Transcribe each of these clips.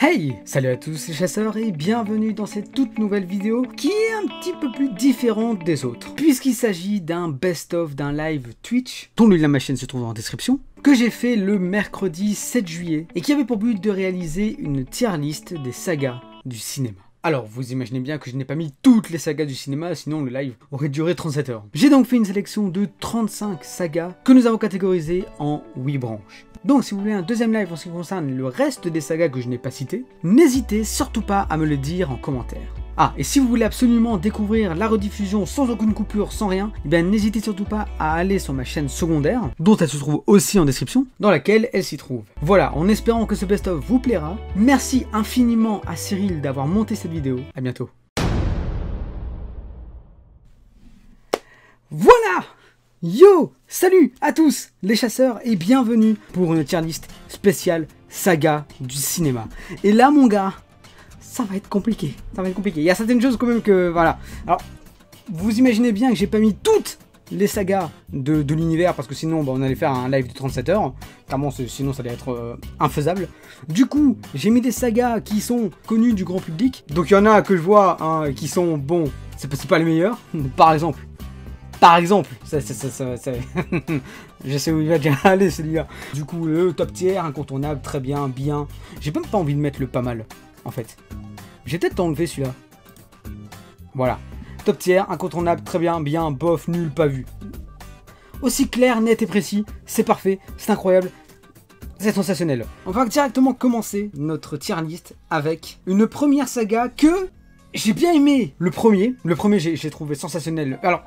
Hey! Salut à tous les chasseurs et bienvenue dans cette toute nouvelle vidéo qui est un petit peu plus différente des autres. Puisqu'il s'agit d'un best-of d'un live Twitch, dont le lien de ma chaîne se trouve en description, que j'ai fait le mercredi 7 juillet et qui avait pour but de réaliser une tier list des sagas du cinéma. Alors, vous imaginez bien que je n'ai pas mis toutes les sagas du cinéma, sinon le live aurait duré 37 heures. J'ai donc fait une sélection de 35 sagas que nous avons catégorisées en 8 branches. Donc si vous voulez un deuxième live en ce qui concerne le reste des sagas que je n'ai pas cités, n'hésitez surtout pas à me le dire en commentaire. Ah, et si vous voulez absolument découvrir la rediffusion sans aucune coupure, sans rien, eh bien n'hésitez surtout pas à aller sur ma chaîne secondaire, dont elle se trouve aussi en description, dans laquelle elle s'y trouve. Voilà, en espérant que ce best-of vous plaira, merci infiniment à Cyril d'avoir monté cette vidéo, à bientôt. Voilà! Yo! Salut à tous les chasseurs et bienvenue pour une tier list spéciale saga du cinéma. Et là mon gars, ça va être compliqué, Il y a certaines choses quand même que, voilà. Alors, vous imaginez bien que j'ai pas mis toutes les sagas de l'univers parce que sinon on allait faire un live de 37 heures. Clairement, sinon ça allait être infaisable. Du coup, j'ai mis des sagas qui sont connues du grand public. Donc il y en a que je vois hein, qui sont, bon, c'est pas les meilleurs. Par exemple, je sais où il va déjà aller celui-là. Du coup, le top tier, incontournable, très bien, bien. J'ai même pas envie de mettre le pas mal, en fait. J'ai peut-être enlevé celui-là. Voilà. Top tier, incontournable, très bien, bien, bof, nul, pas vu. Aussi clair, net et précis, c'est parfait, c'est incroyable, c'est sensationnel. On va directement commencer notre tier list avec une première saga que j'ai bien aimé. Le premier, j'ai trouvé sensationnel. Alors,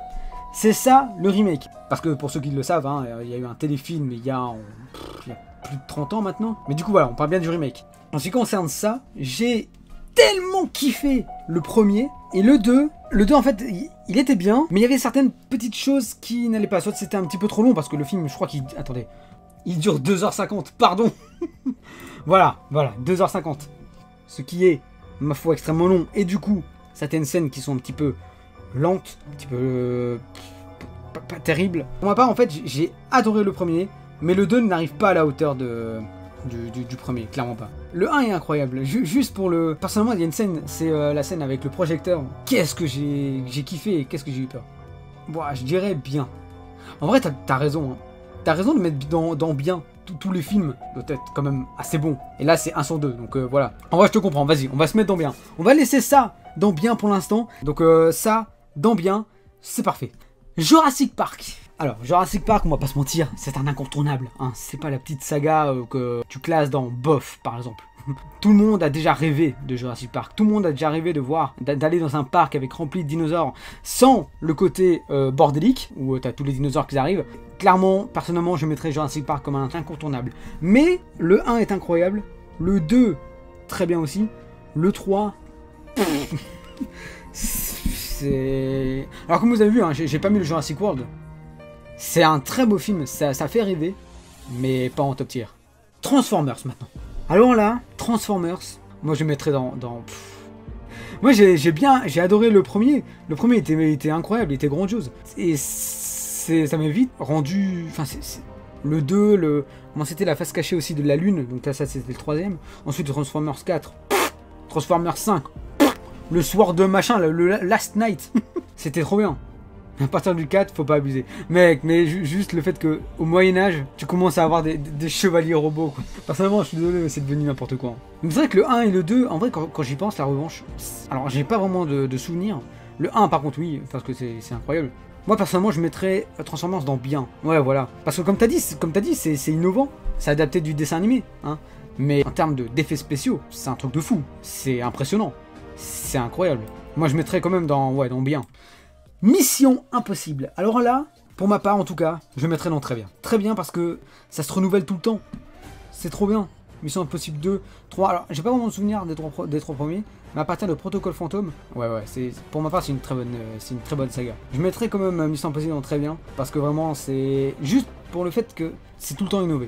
c'est ça le remake. Parce que pour ceux qui le savent, hein, il y a eu un téléfilm il y a plus de 30 ans maintenant. Mais du coup voilà, on parle bien du remake. En ce qui concerne ça, j'ai tellement kiffé le premier. Et le 2 en fait, il était bien. Mais il y avait certaines petites choses qui n'allaient pas. Soit c'était un petit peu trop long parce que le film, je crois qu'il... Attendez. Il dure 2h50, pardon. Voilà, 2h50. Ce qui est, ma foi, extrêmement long. Et du coup, certaines scènes qui sont un petit peu... lente, un petit peu pas terrible. Pour ma part, en fait, j'ai adoré le premier, mais le 2 n'arrive pas à la hauteur du premier, clairement pas. Le 1 est incroyable, juste pour le... Personnellement, il y a une scène, c'est la scène avec le projecteur. Qu'est-ce que j'ai kiffé et qu'est-ce que j'ai eu peur. Bon, je dirais bien. En vrai, t'as raison. Hein. T'as raison de mettre dans bien. Tous les films doivent être quand même assez bons. Et là, c'est 1 sur 2, donc voilà. En vrai, je te comprends, vas-y, on va se mettre dans bien. On va laisser ça dans bien pour l'instant. Donc ça... dans bien, c'est parfait. Jurassic Park. Alors, Jurassic Park, on va pas se mentir, c'est un incontournable. Hein. C'est pas la petite saga que tu classes dans bof, par exemple. Tout le monde a déjà rêvé de Jurassic Park. Tout le monde a déjà rêvé de voir, d'aller dans un parc avec rempli de dinosaures, sans le côté bordélique, où t'as tous les dinosaures qui arrivent. Clairement, personnellement, je mettrais Jurassic Park comme un incontournable. Mais le 1 est incroyable, le 2, très bien aussi, le 3... Alors comme vous avez vu, hein, j'ai pas mis le Jurassic World. C'est un très beau film, ça fait rêver, mais pas en top tier. Transformers maintenant. Alors là, Transformers, moi je mettrais dans... Moi j'ai adoré le premier. Le premier était incroyable, il était grandiose. Et ça m'a vite rendu... Enfin, le 2, comment c'était la face cachée aussi de la lune, donc là ça c'était le 3ème. Ensuite Transformers 4, Transformers 5, le soir de machin, le Last Night. C'était trop bien. À partir du 4, faut pas abuser. Mec, mais juste le fait que au Moyen-Âge, tu commences à avoir des chevaliers robots, quoi. Personnellement, je suis désolé, mais c'est devenu n'importe quoi. Mais c'est vrai que le 1 et le 2, en vrai, quand j'y pense, la revanche... Alors, j'ai pas vraiment de souvenirs. Le 1, par contre, oui, parce que c'est incroyable. Moi, personnellement, je mettrais Transformers dans bien. Ouais, voilà. Parce que comme t'as dit, c'est innovant. C'est adapté du dessin animé, hein. Mais en termes d'effets spéciaux, c'est un truc de fou. C'est impressionnant. C'est incroyable. Moi, je mettrais quand même dans bien. Mission Impossible. Alors là, pour ma part en tout cas, je mettrais dans très bien. Très bien parce que ça se renouvelle tout le temps. C'est trop bien. Mission Impossible 2, 3. Alors, j'ai pas vraiment de souvenir des trois premiers. Mais à partir de Protocole Fantôme, ouais, pour ma part, c'est une très bonne saga. Je mettrais quand même Mission Impossible dans très bien. Parce que vraiment, c'est juste pour le fait que c'est tout le temps innové.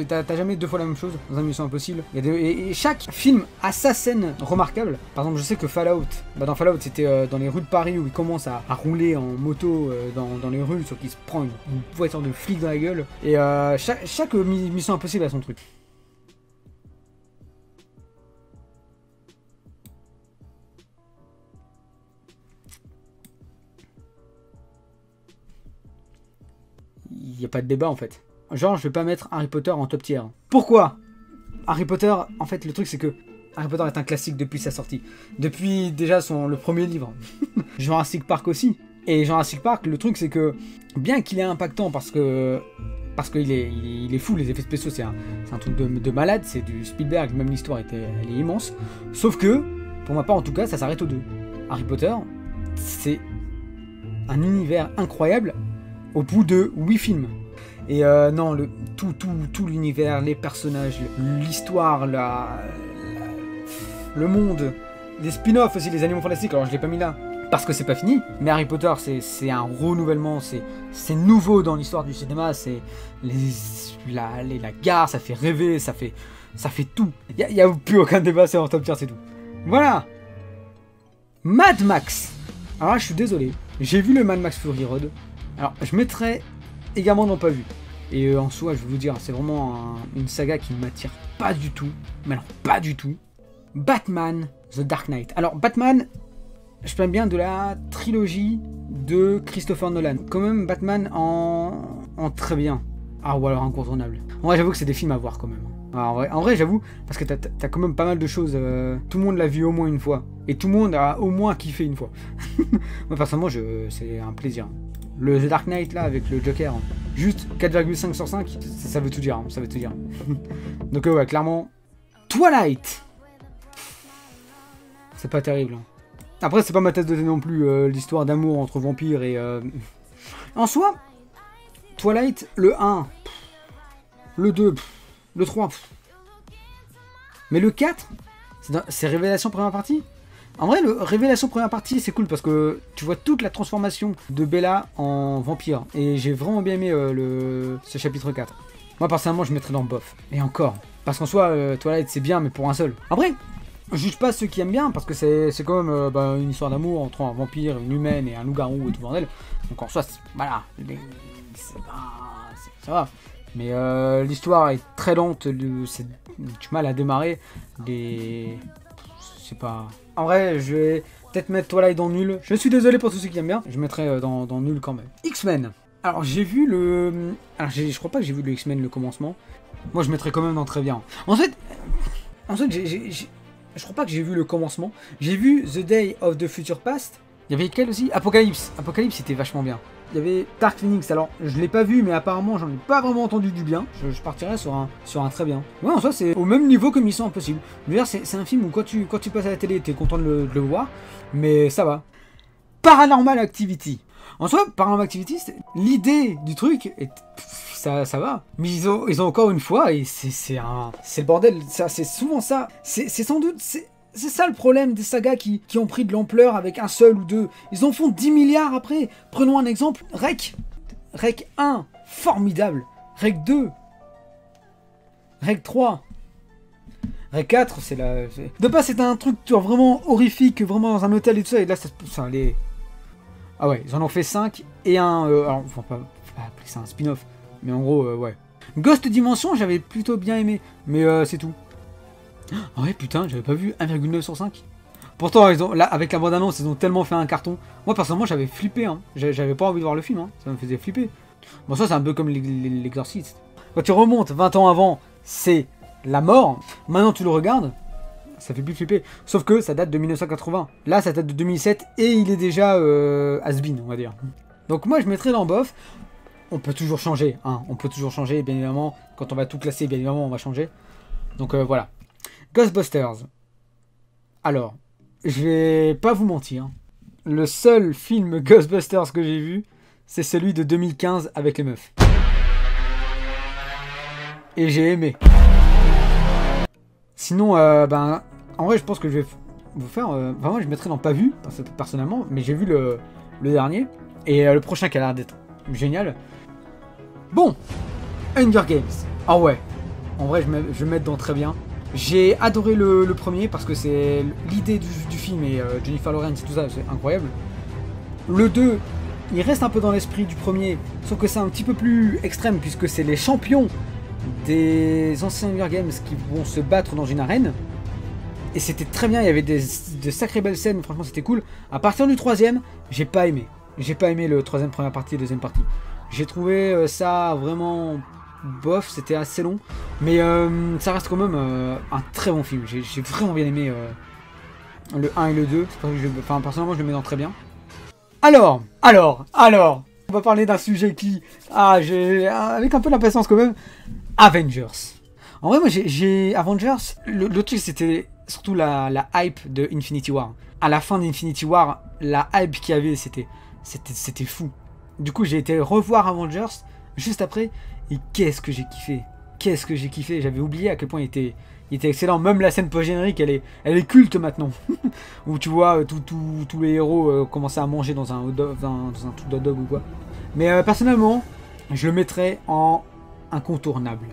T'as jamais 2 fois la même chose dans un Mission Impossible. Et chaque film a sa scène remarquable. Par exemple, je sais que Fallout, dans Fallout, c'était dans les rues de Paris où il commence à rouler en moto dans les rues, sauf qu'il se prend une voiture de flic dans la gueule. Et chaque Mission Impossible a son truc. n'y a pas de débat en fait. Genre, je vais pas mettre Harry Potter en top tier. Pourquoi? Harry Potter, en fait, le truc c'est que Harry Potter est un classique depuis sa sortie. Depuis déjà le premier livre. Jurassic Park aussi. Et Jurassic Park, le truc c'est que, bien qu'il est impactant parce qu'il est fou, les effets spéciaux, c'est un truc de malade, c'est du Spielberg, même l'histoire elle est immense. Sauf que, pour ma part en tout cas, ça s'arrête aux 2. Harry Potter, c'est un univers incroyable au bout de 8 films. Et non, tout l'univers, les personnages, l'histoire, le monde, les spin-offs aussi, les animaux fantastiques, alors je l'ai pas mis là, parce que c'est pas fini, mais Harry Potter c'est un renouvellement, c'est nouveau dans l'histoire du cinéma, c'est la gare, ça fait rêver, ça fait tout. Y a plus aucun débat, c'est en top tier, c'est tout. Voilà. Mad Max. Alors là, je suis désolé, j'ai vu le Mad Max Fury Road, alors je mettrais également non pas vu. Et en soi, je vais vous dire, c'est vraiment une saga qui ne m'attire pas du tout, mais alors pas du tout. Batman The Dark Knight. Alors Batman, je parle bien de la trilogie de Christopher Nolan. Quand même Batman en très bien. Ah ou alors incontournable. En vrai j'avoue que c'est des films à voir quand même. Alors, en vrai j'avoue, parce que t'as quand même pas mal de choses. Tout le monde l'a vu au moins une fois. Et tout le monde a au moins kiffé une fois. Moi personnellement c'est un plaisir. Le The Dark Knight là avec le Joker, juste 4,5 sur 5, ça veut tout dire. Hein, ça veut tout dire. Donc ouais, clairement. Twilight. C'est pas terrible. Après, c'est pas ma tasse de thé non plus, l'histoire d'amour entre vampires et... En soi, Twilight, le 1, le 2, le 3... Mais le 4, c'est Révélation première partie. En vrai, le Révélation première partie, c'est cool parce que tu vois toute la transformation de Bella en vampire. Et j'ai vraiment bien aimé ce chapitre 4. Moi, personnellement, je mettrais dans bof. Et encore. Parce qu'en soi, Twilight, c'est bien, mais pour un seul. Après... Je juge pas ceux qui aiment bien, parce que c'est quand même une histoire d'amour entre un vampire, une humaine et un loup-garou et tout bordel. Donc en soi, voilà, ça va. Mais l'histoire est très lente, c'est du mal à démarrer. C'est pas... En vrai, je vais peut-être mettre Twilight dans nul. Je suis désolé pour tous ceux qui aiment bien, je mettrai dans nul quand même. X-Men. Alors j'ai vu le... Alors je crois pas que j'ai vu le X-Men le commencement. Moi je mettrais quand même dans très bien. En fait je crois pas que j'ai vu le commencement. J'ai vu The Day of the Future Past. Il y avait quel aussi? Apocalypse. Apocalypse c'était vachement bien. Il y avait Dark Phoenix. Alors je l'ai pas vu mais apparemment j'en ai pas vraiment entendu du bien. Je partirais sur un très bien. Ouais en soi c'est au même niveau que Mission Impossible. Je veux dire c'est un film où quand tu passes à la télé t'es content de le voir. Mais ça va. Paranormal Activity. En soi Paranormal Activity l'idée du truc est... Ça va, mais ils ont encore une fois, et c'est le bordel, c'est souvent ça, c'est sans doute, c'est ça le problème des sagas qui ont pris de l'ampleur avec un seul ou deux, ils en font 10 milliards après. Prenons un exemple, Rec 1, formidable, Rec 2, Rec 3, Rec 4, c'est la... De base c'était un truc vraiment horrifique, vraiment dans un hôtel et tout ça, et là ça allait... Ah ouais, ils en ont fait 5, et un... alors, faut pas appeler ça un spin-off. Mais en gros, ouais. Ghost Dimension, j'avais plutôt bien aimé. Mais c'est tout. Ah ouais, putain, j'avais pas vu 1,9 sur 5. Pourtant, là, avec la bande-annonce, ils ont tellement fait un carton. Moi, personnellement, j'avais flippé. Hein. J'avais pas envie de voir le film. Hein. Ça me faisait flipper. Bon, ça, c'est un peu comme l'Exorciste. Quand tu remontes 20 ans avant, c'est la mort. Maintenant, tu le regardes, ça fait plus flipper. Sauf que ça date de 1980. Là, ça date de 2007 et il est déjà has-been, on va dire. Donc moi, je mettrais dans bof. On peut toujours changer, hein. On peut toujours changer, bien évidemment. Quand on va tout classer, bien évidemment, on va changer. Donc voilà. Ghostbusters. Alors, je vais pas vous mentir. Le seul film Ghostbusters que j'ai vu, c'est celui de 2015 avec les meufs. Et j'ai aimé. Sinon, en vrai, je pense que je vais vous faire... moi, je mettrai dans pas vu, personnellement, mais j'ai vu le dernier. Et le prochain qui a l'air d'être génial. Bon, Hunger Games. Ah ouais, en vrai, je vais mettre dans très bien. J'ai adoré le premier parce que c'est l'idée du film et Jennifer Lawrence et tout ça, c'est incroyable. Le 2, il reste un peu dans l'esprit du premier, sauf que c'est un petit peu plus extrême puisque c'est les champions des anciens Hunger Games qui vont se battre dans une arène. Et c'était très bien, il y avait de sacrées belles scènes, franchement c'était cool. À partir du troisième, j'ai pas aimé. J'ai pas aimé le troisième première partie et deuxième partie. J'ai trouvé ça vraiment bof, c'était assez long. Mais ça reste quand même un très bon film. J'ai vraiment bien aimé le 1 et le 2. Enfin, personnellement, je le mets dans très bien. Alors, on va parler d'un sujet qui... j'ai avec un peu d'impatience quand même. Avengers. En vrai, moi, j'ai Avengers. Le truc, c'était surtout la hype de Infinity War. À la fin d'Infinity War, la hype qu'il y avait, c'était fou. Du coup, j'ai été revoir Avengers juste après. Et qu'est-ce que j'ai kiffé. Qu'est-ce que j'ai kiffé. J'avais oublié à quel point il était excellent. Même la scène post-générique, elle est culte maintenant. Où tu vois tous les héros commencer à manger dans un truc d'hot dog ou quoi. Mais personnellement, je le mettrais en incontournable.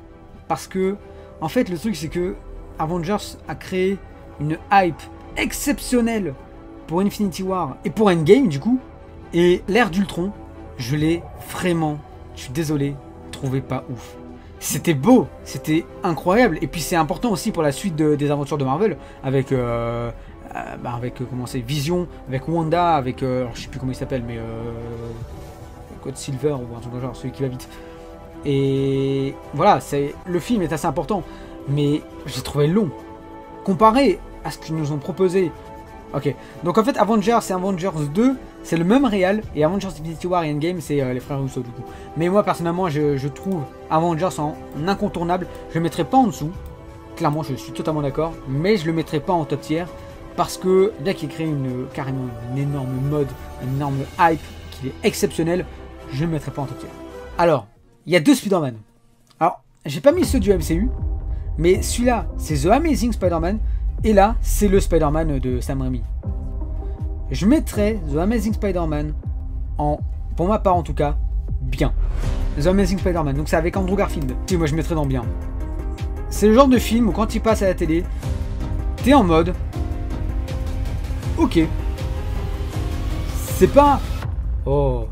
Parce que, en fait, le truc, c'est que Avengers a créé une hype exceptionnelle pour Infinity War et pour Endgame, du coup. Et l'ère d'Ultron, je l'ai vraiment, je suis désolé, trouvé pas ouf. C'était beau, c'était incroyable. Et puis c'est important aussi pour la suite des aventures de Marvel, avec, comment c'est, Vision, avec Wanda, avec, alors, je sais plus comment il s'appelle, mais Code Silver ou un truc de genre, celui qui va vite. Et voilà, le film est assez important, mais j'ai trouvé long. Comparé à ce qu'ils nous ont proposé. Ok, donc en fait Avengers et Avengers 2, c'est le même réal, et Avengers Infinity War et Endgame, c'est les frères Russo du coup. Mais moi personnellement, je trouve Avengers en incontournable, je le mettrai pas en dessous, clairement je suis totalement d'accord, mais je le mettrai pas en top tier, parce que bien qu'il crée carrément une énorme mode, une énorme hype, qui est exceptionnel, je le mettrai pas en top tier. Alors, il y a deux Spider-Man. Alors, j'ai pas mis ceux du MCU, mais celui-là, c'est The Amazing Spider-Man, et là, c'est le Spider-Man de Sam Raimi. Je mettrais The Amazing Spider-Man en, pour ma part en tout cas, bien. The Amazing Spider-Man, donc c'est avec Andrew Garfield. Et moi je mettrais dans bien. C'est le genre de film où quand il passe à la télé, t'es en mode, ok. C'est pas, oh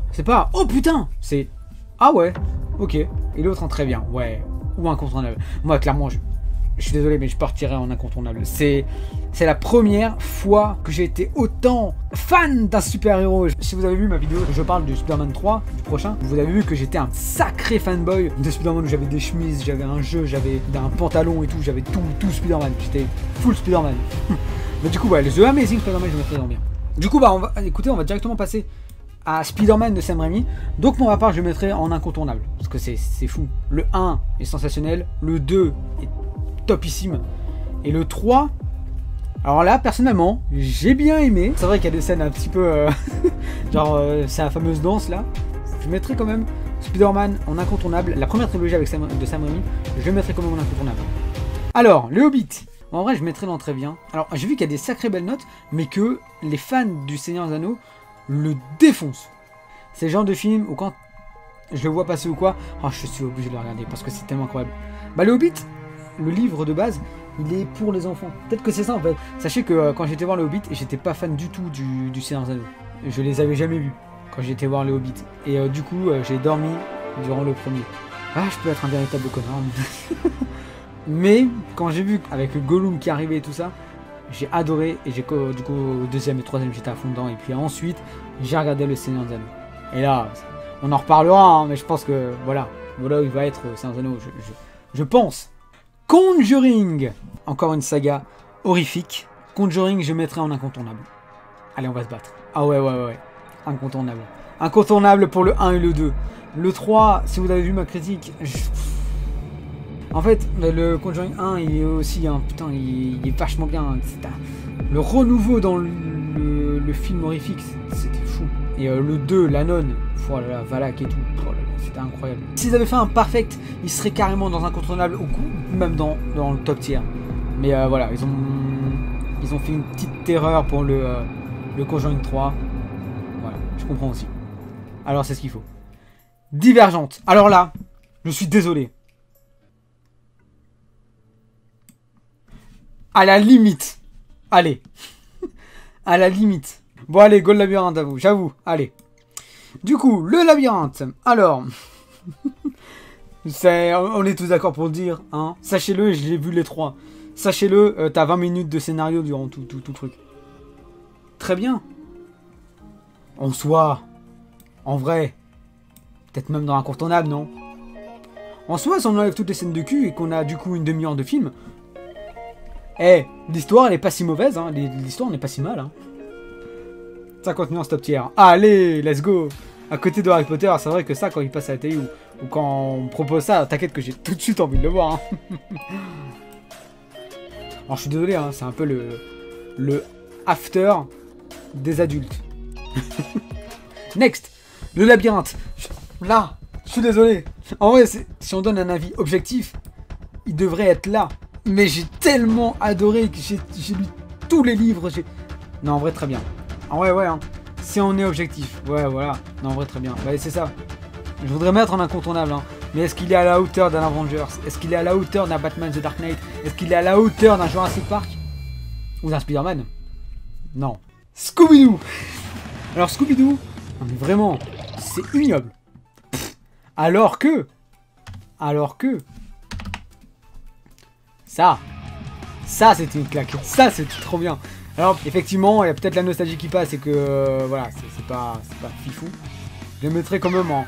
putain, c'est, ah ouais, ok. Et l'autre en très bien, ouais, ou incontournable. Moi clairement, je suis désolé, mais je partirai en incontournable. C'est la première fois que j'ai été autant fan d'un super-héros. Si vous avez vu ma vidéo, je parle de Spider-Man 3, du prochain, vous avez vu que j'étais un sacré fanboy de Spider-Man, où j'avais des chemises, j'avais un jeu, j'avais un pantalon et tout, j'avais tout Spider-Man. J'étais full Spider-Man. Mais du coup, ouais, The Amazing Spider-Man, je me mettrais dans bien. Du coup, bah, on va directement passer à Spider-Man de Sam Raimi. Donc, pour ma part, je le mettrai en incontournable. Parce que c'est fou. Le 1 est sensationnel, le 2 est topissime. Et le 3, alors là, personnellement, j'ai bien aimé. C'est vrai qu'il y a des scènes un petit peu... genre, c'est la fameuse danse, là. Je mettrais quand même Spider-Man en incontournable. La première trilogie avec de Sam Raimi, je le mettrais quand même en incontournable. Alors, le Hobbit. En vrai, je mettrais dans très bien. Alors, j'ai vu qu'il y a des sacrées belles notes, mais que les fans du Seigneur des Anneaux le défoncent. C'est le genre de film où quand je le vois passer ou quoi, oh, je suis obligé de le regarder parce que c'est tellement incroyable. Bah, le Hobbit, le livre de base, il est pour les enfants. Peut-être que c'est ça en fait. Sachez que quand j'étais voir le Hobbit, j'étais pas fan du tout du Seigneur des Anneaux. Je les avais jamais vus quand j'étais voir le Hobbit. Et du coup, j'ai dormi durant le premier. Ah, je peux être un véritable connard. Mais quand j'ai vu avec le Gollum qui arrivait et tout ça, j'ai adoré. Et du coup, au deuxième et troisième, j'étais à fond dedans. Et puis ensuite, j'ai regardé le Seigneur des Anneaux. Et là, on en reparlera, hein, mais je pense que voilà où il va être le Seigneur des Anneaux. Je pense. Conjuring, encore une saga horrifique. Conjuring, je mettrai en incontournable. Allez, on va se battre. Ah ouais. Incontournable. Incontournable pour le 1 et le 2. Le 3, si vous avez vu ma critique, en fait, le Conjuring 1, il est aussi, putain, il est vachement bien. Le renouveau dans le film horrifique, c'était fou. Et le 2, la nonne, oh là là, Valak et tout, oh là là, c'était incroyable. S'ils avaient fait un perfect, il serait carrément dans incontournable, ou même dans le top tier. Mais voilà, ils ont fait une petite erreur pour le Conjuring 3. Voilà, je comprends aussi. Alors c'est ce qu'il faut. Divergente. Alors là, je suis désolé. À la limite. Allez. À la limite. Bon allez, go le labyrinthe à vous, j'avoue. Allez. Du coup, le labyrinthe. Alors. On est tous d'accord pour le dire, hein. Sachez-le, je l'ai vu les trois. Sachez-le, t'as 20 minutes de scénario durant tout le truc. Très bien. En soi. En vrai. Peut-être même dans l'incontournable, non? En soi, si on enlève toutes les scènes de cul et qu'on a du coup une demi-heure de film, l'histoire elle est pas si mauvaise, hein. L'histoire n'est pas si mal, hein. 50 nuances top tier. Allez, let's go. À côté de Harry Potter, c'est vrai que ça, quand il passe à la télé ou quand on propose ça, t'inquiète que j'ai tout de suite envie de le voir, hein. Alors je suis désolé, hein, c'est un peu le after des adultes. Next, le labyrinthe. Là, je suis désolé. En vrai, si on donne un avis objectif, il devrait être là. Mais j'ai tellement adoré que j'ai lu tous les livres. Non, en vrai, très bien. En vrai, ouais, hein. Si on est objectif. Ouais, voilà. Non, en vrai, très bien. Ouais, c'est ça. Je voudrais mettre en incontournable, hein. Mais est-ce qu'il est à la hauteur d'un Avengers? Est-ce qu'il est à la hauteur d'un Batman The Dark Knight? Est-ce qu'il est à la hauteur d'un Jurassic Park? Ou d'un Spider-Man? Non. Scooby-Doo. Alors, Scooby-Doo, non, mais vraiment, c'est ignoble. Alors que... Ça, c'était une claque. Ça, c'était trop bien. Alors, effectivement, il y a peut-être la nostalgie qui passe et que, voilà, c'est pas fifou. Je le mettrai quand même en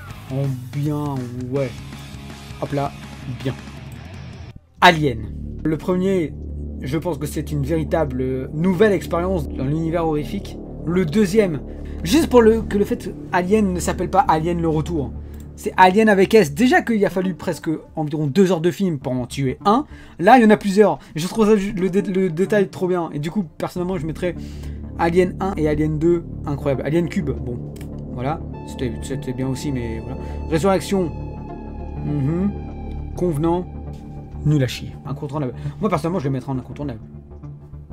bien, ouais. Hop là, bien. Alien. Le premier, je pense que c'est une véritable nouvelle expérience dans l'univers horrifique. Le deuxième, juste pour que le fait que Alien ne s'appelle pas Alien le retour. C'est Alien avec S. Déjà qu'il a fallu presque environ 2 heures de film pour en tuer un. Là, il y en a plusieurs. Je trouve ça, le détail trop bien. Et du coup, personnellement, je mettrais Alien 1 et Alien 2. Incroyable. Alien Cube, bon. Voilà. C'était bien aussi, mais voilà. Résurrection. Convenant. Nul à chier. Incontournable. Moi, personnellement, je le mettrais en incontournable.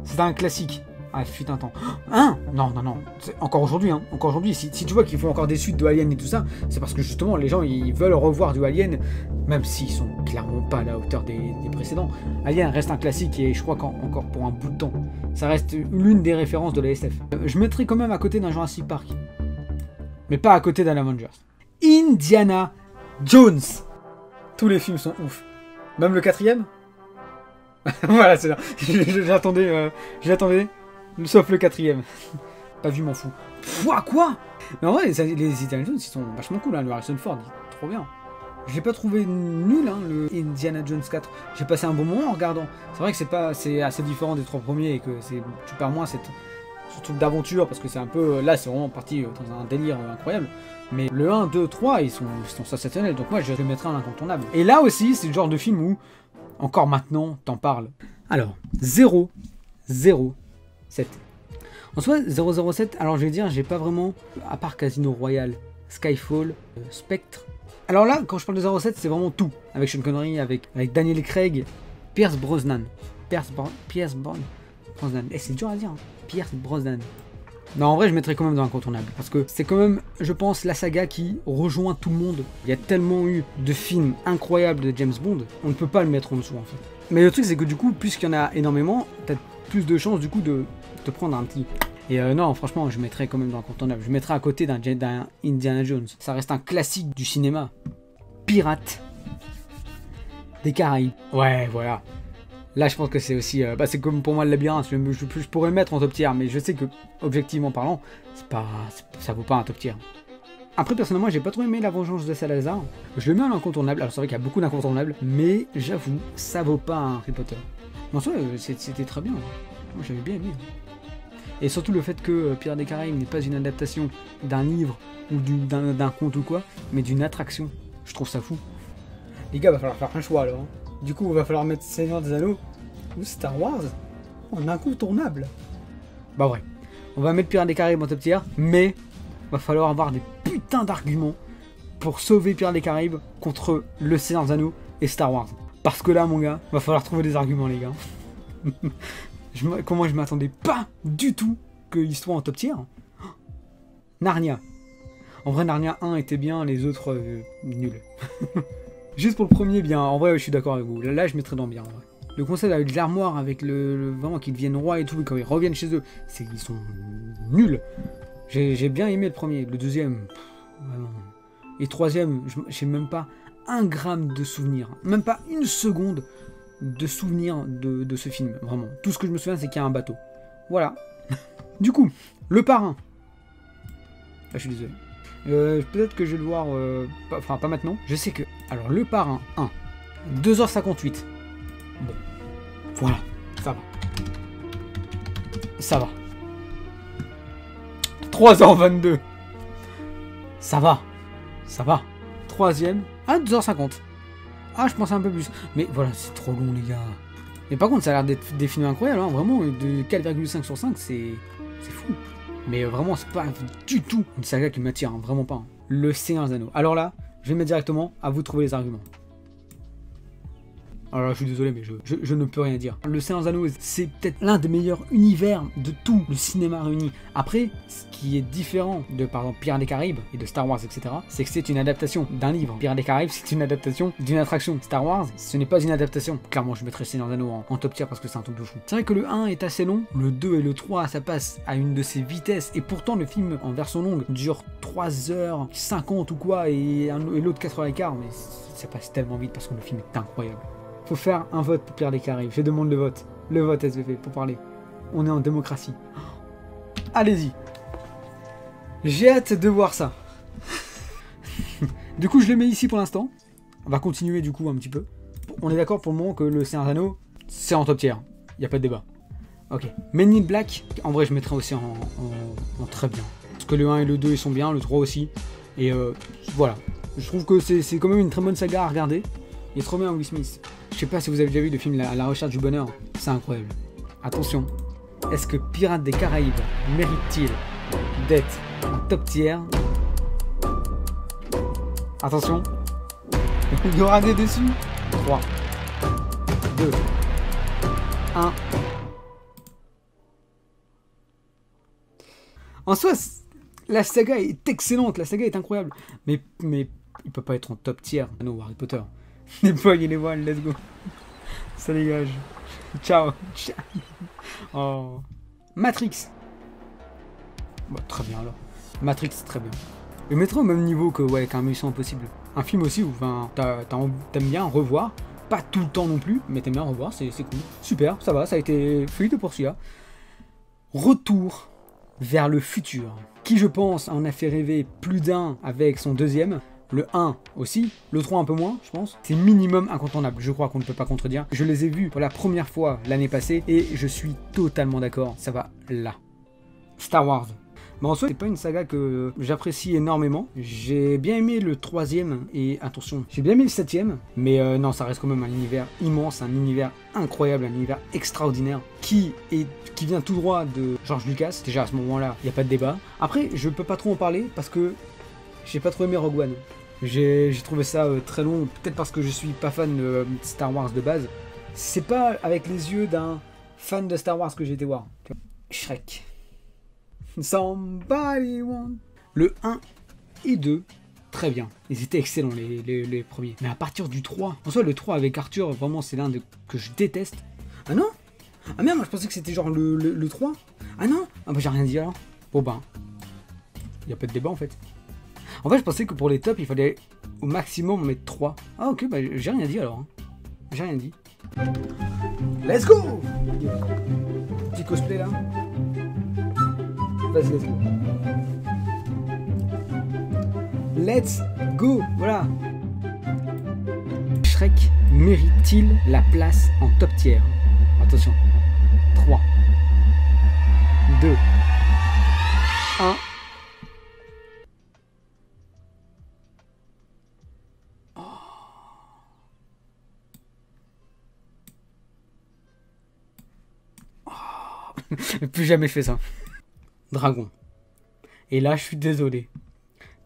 C'est un classique. Ah, fut un temps. Hein? Non. Encore aujourd'hui, hein. Encore aujourd'hui. Si tu vois qu'ils font encore des suites de Alien et tout ça, c'est parce que justement, les gens, ils veulent revoir du Alien, même s'ils sont clairement pas à la hauteur des précédents. Alien reste un classique et je crois qu'encore pour un bout de temps. Ça reste l'une des références de la SF. Je mettrais quand même à côté d'un Jurassic Park. Mais pas à côté d'un Avengers. Indiana Jones. Tous les films sont ouf. Même le 4e. Voilà, c'est là. J'attendais. Sauf le 4e. Pas vu, m'en fous. Quoi? Mais en vrai, les Indiana Jones, ils sont vachement cool, hein. Le Harrison Ford, il est trop bien. Je l'ai pas trouvé nul, hein, le Indiana Jones 4. J'ai passé un bon moment en regardant. C'est vrai que c'est assez différent des 3 premiers et que tu perds moins ce truc d'aventure parce que c'est un peu... Là, c'est vraiment parti dans un délire incroyable. Mais le 1, 2, 3, ils sont sensationnels. Donc moi, je le mettrais en incontournable. Et là aussi, c'est le genre de film où, encore maintenant, t'en parles. Alors, 007. En soi, 007, alors je vais dire, j'ai pas vraiment, à part Casino Royale, Skyfall, Spectre. Alors là, quand je parle de 07, c'est vraiment tout. Avec Sean Connery, avec Daniel Craig, Pierce Brosnan. Pierce Brosnan. C'est dur à dire, hein. Pierce Brosnan. Non, en vrai, je mettrais quand même dans l'incontournable. Parce que c'est quand même, je pense, la saga qui rejoint tout le monde. Il y a tellement eu de films incroyables de James Bond, on ne peut pas le mettre en dessous, en fait. Mais le truc, c'est que du coup, puisqu'il y en a énormément, t'as plus de chances, du coup, de te prendre un petit... Et non, franchement, je mettrais quand même dans l'incontournable. Je mettrais à côté d'un Indiana Jones. Ça reste un classique du cinéma. Pirates des Caraïbes. Ouais, voilà. Là, je pense que c'est aussi... c'est comme pour moi le labyrinthe. Je pourrais le mettre en top tier, mais je sais que, objectivement parlant, ça vaut pas un top tier. Après, personnellement, j'ai pas trop aimé La Vengeance de Salazar. Je le mets en incontournable. Alors, c'est vrai qu'il y a beaucoup d'incontournables, mais j'avoue, ça vaut pas un Harry Potter. En soi, c'était très bien. Moi, j'avais bien aimé. Et surtout le fait que Pirates des Caraïbes n'est pas une adaptation d'un livre ou d'un conte ou quoi, mais d'une attraction. Je trouve ça fou. Les gars, va falloir faire un choix alors. Hein. Du coup, il va falloir mettre Seigneur des Anneaux ou Star Wars en incontournable. Bah ouais. On va mettre Pirates des Caraïbes en top tier, mais va falloir avoir des putains d'arguments pour sauver Pirates des Caraïbes contre le Seigneur des Anneaux et Star Wars. Parce que là, mon gars, va falloir trouver des arguments, les gars. Comment je m'attendais pas du tout qu'il soit en top tier. Narnia. En vrai, Narnia 1 était bien, les autres, nuls. Juste pour le premier, bien. En vrai, je suis d'accord avec vous. Là, je mettrais dans bien, en vrai. Le concept avec l'armoire, avec vraiment qu'ils deviennent rois et tout, et quand ils reviennent chez eux, ils sont nuls. J'ai bien aimé le premier. Le deuxième, vraiment. Et le troisième, j'ai même pas 1 gramme de souvenir. Même pas 1 seconde de souvenir de ce film, vraiment. Tout ce que je me souviens, c'est qu'il y a un bateau. Voilà. Du coup, Le Parrain. Ah, je suis désolé. Peut-être que je vais le voir, enfin pas maintenant. Je sais que, alors le parrain 1, 2h58. Bon, voilà, ça va. Ça va. 3h22. Ça va. Ça va. Troisième, à 2h50. Ah, je pensais un peu plus. Mais voilà, c'est trop long, les gars. Mais par contre, ça a l'air d'être des films incroyables, hein. Vraiment, de 4,5 sur 5, c'est fou. Mais vraiment, c'est pas du tout une saga qui m'attire, hein. Vraiment pas. Hein. Le Seigneur des Anneaux. Alors là, je vais mettre directement, à vous de trouver les arguments. Alors là, je suis désolé, mais je ne peux rien dire. Le Seigneur des Anneaux, c'est peut-être l'un des meilleurs univers de tout le cinéma réuni. Après, ce qui est différent de, par exemple, Pirates des Caraïbes et de Star Wars, etc., c'est que c'est une adaptation d'un livre. Pirates des Caraïbes, c'est une adaptation d'une attraction. Star Wars, ce n'est pas une adaptation. Clairement, je mettrais Seigneur des Anneaux en top tier parce que c'est un truc de fou. C'est vrai que le 1 est assez long, le 2 et le 3, ça passe à une de ses vitesses, et pourtant, le film en version longue dure 3h50 ou quoi, et l'autre 4h15, mais ça passe tellement vite parce que le film est incroyable. Faut faire un vote pour Pirates des Caraïbes. Je demande le vote. Le vote SVP pour parler. On est en démocratie. Allez-y. J'ai hâte de voir ça. Du coup, je le mets ici pour l'instant. On va continuer du coup un petit peu. On est d'accord pour le moment que le Seigneur des Anneaux, c'est en top tier. Il n'y a pas de débat. Ok. Men in Black, en vrai, je mettrais aussi en très bien. Parce que le 1 et le 2, ils sont bien. Le 3 aussi. Et voilà. Je trouve que c'est quand même une très bonne saga à regarder. Il est trop bien, Will Smith. Je sais pas si vous avez déjà vu le film La Recherche du Bonheur. C'est incroyable. Attention. Est-ce que Pirates des Caraïbes mérite-t-il d'être en top tier? Attention. Il y aura des dessus. 3, 2, 1. En soi, la saga est excellente. La saga est incroyable. Mais il peut pas être en top tier. Ah non, Harry Potter. Déployez les voiles, let's go. Ça dégage. Ciao. Oh. Matrix. Bah, très bien alors. Matrix, très bien. Je mettrai au même niveau que ouais, qu'un Mission Impossible. Un film aussi où t'aimes bien revoir. Pas tout le temps non plus, mais t'aimes bien revoir, c'est cool. Super, ça va, ça a été fluide pour celui-là. Retour vers le futur. Qui, je pense, en a fait rêver plus d'un avec son deuxième. Le 1 aussi, le 3 un peu moins, je pense. C'est minimum incontournable, je crois qu'on ne peut pas contredire. Je les ai vus pour la première fois l'année passée et je suis totalement d'accord, ça va là. Star Wars. Mais en soi, c'est pas une saga que j'apprécie énormément. J'ai bien aimé le 3e et attention, j'ai bien aimé le 7e. Mais non, ça reste quand même un univers immense, un univers incroyable, un univers extraordinaire qui vient tout droit de George Lucas. Déjà à ce moment-là, il n'y a pas de débat. Après, je peux pas trop en parler parce que j'ai pas trop aimé Rogue One. J'ai trouvé ça très long, peut-être parce que je suis pas fan de Star Wars de base. C'est pas avec les yeux d'un fan de Star Wars que j'ai été voir. Shrek. Somebody want. Le 1 et 2, très bien. Ils étaient excellents les premiers. Mais à partir du 3, en soi le 3 avec Arthur, vraiment c'est l'un que je déteste. Ah non? Ah merde, moi je pensais que c'était genre le 3. Ah non? Ah bah j'ai rien dit alors. Bon bah, y a pas de débat en fait. En fait, je pensais que pour les tops, il fallait au maximum en mettre 3. Ah ok, bah j'ai rien dit alors. Hein. J'ai rien dit. Let's go! Petit cosplay là. Vas-y, let's go. Let's go! Voilà. Shrek mérite-t-il la place en top tier? Attention. 3, 2, 1. Plus jamais je fais ça. Dragon. Et là, je suis désolé.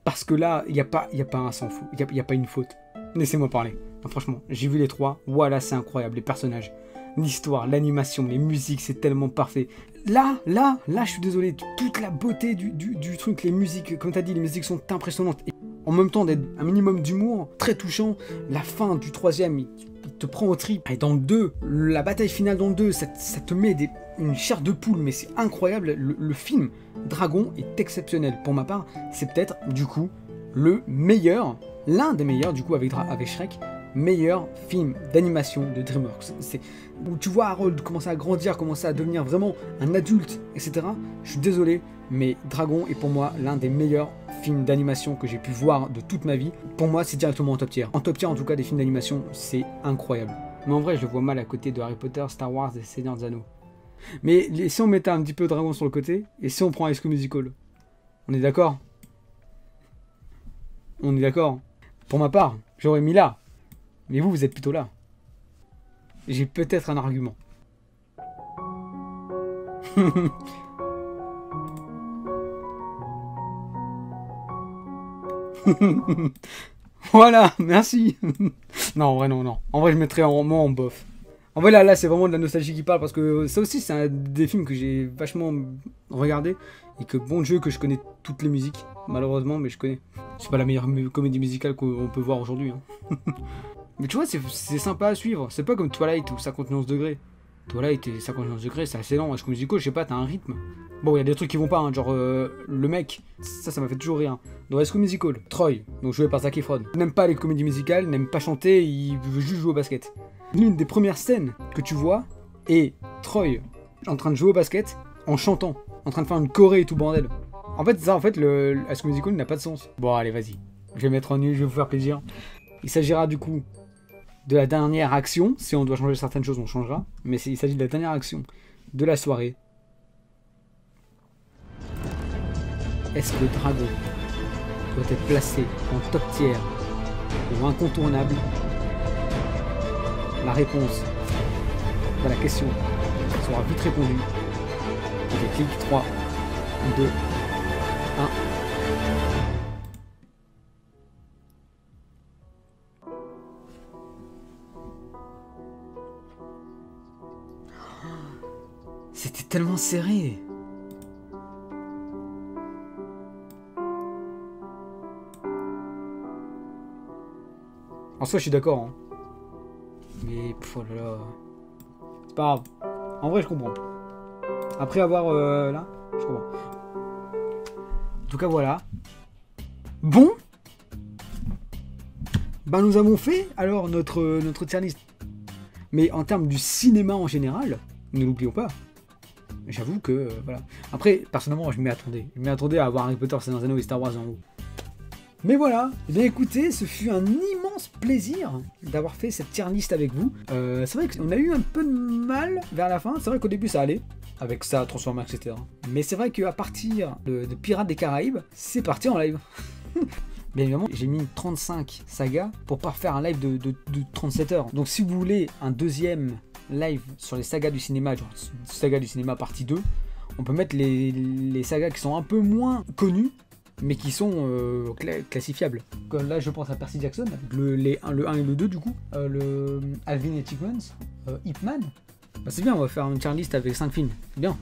Parce que là, il n'y a pas un s'en fout. Il n'y a pas une faute. Laissez-moi parler. Non, franchement, j'ai vu les 3. Voilà, c'est incroyable. Les personnages, l'histoire, l'animation, les musiques, c'est tellement parfait. Là, je suis désolé. Toute la beauté du truc, les musiques, comme tu as dit, les musiques sont impressionnantes. Et en même temps, d'être un minimum d'humour, très touchant. La fin du 3e, il te prend au trip. Et dans le 2, la bataille finale dans le 2, ça te met une chair de poule, mais c'est incroyable. Le film Dragon est exceptionnel. Pour ma part, c'est peut-être, du coup, le meilleur, l'un des meilleurs, du coup, avec Shrek. meilleurs films d'animation de DreamWorks. C'est où tu vois Harold commencer à grandir, commencer à devenir vraiment un adulte, etc. Je suis désolé, mais Dragon est pour moi l'un des meilleurs films d'animation que j'ai pu voir de toute ma vie. Pour moi, c'est directement en top tier. En top tier, en tout cas, des films d'animation, c'est incroyable. Mais en vrai, je le vois mal à côté de Harry Potter, Star Wars et Seigneur des Anneaux. Mais si on mettait un petit peu Dragon sur le côté, et si on prend High School Musical, on est d'accord? On est d'accord? Pour ma part, j'aurais mis là. Mais vous êtes plutôt là. J'ai peut-être un argument. Voilà, merci. Non, en vrai, non. En vrai, je mettrais moi en bof. En vrai, là, c'est vraiment de la nostalgie qui parle parce que ça aussi, c'est un des films que j'ai vachement regardé et que, bon Dieu, que je connais toutes les musiques, malheureusement, mais je connais. C'est pas la meilleure comédie musicale qu'on peut voir aujourd'hui. Hein. Mais tu vois, c'est sympa à suivre. C'est pas comme Twilight ou 51 degrés. Twilight et 51 degrés, c'est assez lent. High School Musical, je sais pas, t'as un rythme. Bon, il y a des trucs qui vont pas, hein, genre le mec, ça m'a fait toujours rire. Dans High School Musical, Troy, donc joué par Zac Efron, n'aime pas les comédies musicales, n'aime pas chanter, il veut juste jouer au basket. L'une des premières scènes que tu vois est Troy en train de jouer au basket en chantant, en train de faire une choré et tout bordel. En fait, ça, le High School Musical n'a pas de sens. Bon, allez, vas-y. Je vais mettre en nul, je vais vous faire plaisir. Il s'agira du coup de la dernière action. Si on doit changer certaines choses, on changera. Mais il s'agit de la dernière action de la soirée. Est-ce que Dragon doit être placé en top tier ou incontournable? La réponse à la question sera vite répondue. Ok, clic 3, 2, 1. C'était tellement serré. En soi, je suis d'accord. Hein. Mais, oh là là. C'est pas grave. En vrai, je comprends. Après avoir là, je comprends. En tout cas, voilà. Bon. Ben, nous avons fait alors notre tier list. Mais en termes du cinéma en général, ne l'oublions pas. J'avoue que, voilà. Après, personnellement, je m'y attendais. Je m'y attendais à avoir Harry Potter, Seigneur des Anneaux et Star Wars en haut. Mais voilà, eh bien écoutez, ce fut un immense plaisir d'avoir fait cette tier list avec vous. C'est vrai qu'on a eu un peu de mal vers la fin, c'est vrai qu'au début ça allait, avec ça, Transformers, etc. Mais c'est vrai qu'à partir de Pirates des Caraïbes, c'est parti en live. Bien évidemment, j'ai mis 35 sagas pour pas faire un live de 37 heures. Donc si vous voulez un deuxième live sur les sagas du cinéma, genre saga du cinéma partie 2, on peut mettre les sagas qui sont un peu moins connues, mais qui sont classifiables. Comme là, je pense à Percy Jackson, le 1 et le 2 du coup, le Alvin et Chipmunks, Ip Man. Bah, c'est bien, on va faire une tier list avec 5 films, c'est bien.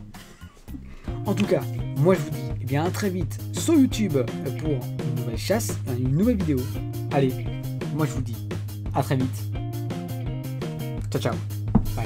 En tout cas, moi je vous dis eh bien à très vite sur YouTube pour une nouvelle chasse, une nouvelle vidéo. Allez, moi je vous dis à très vite. Ciao ciao, bye.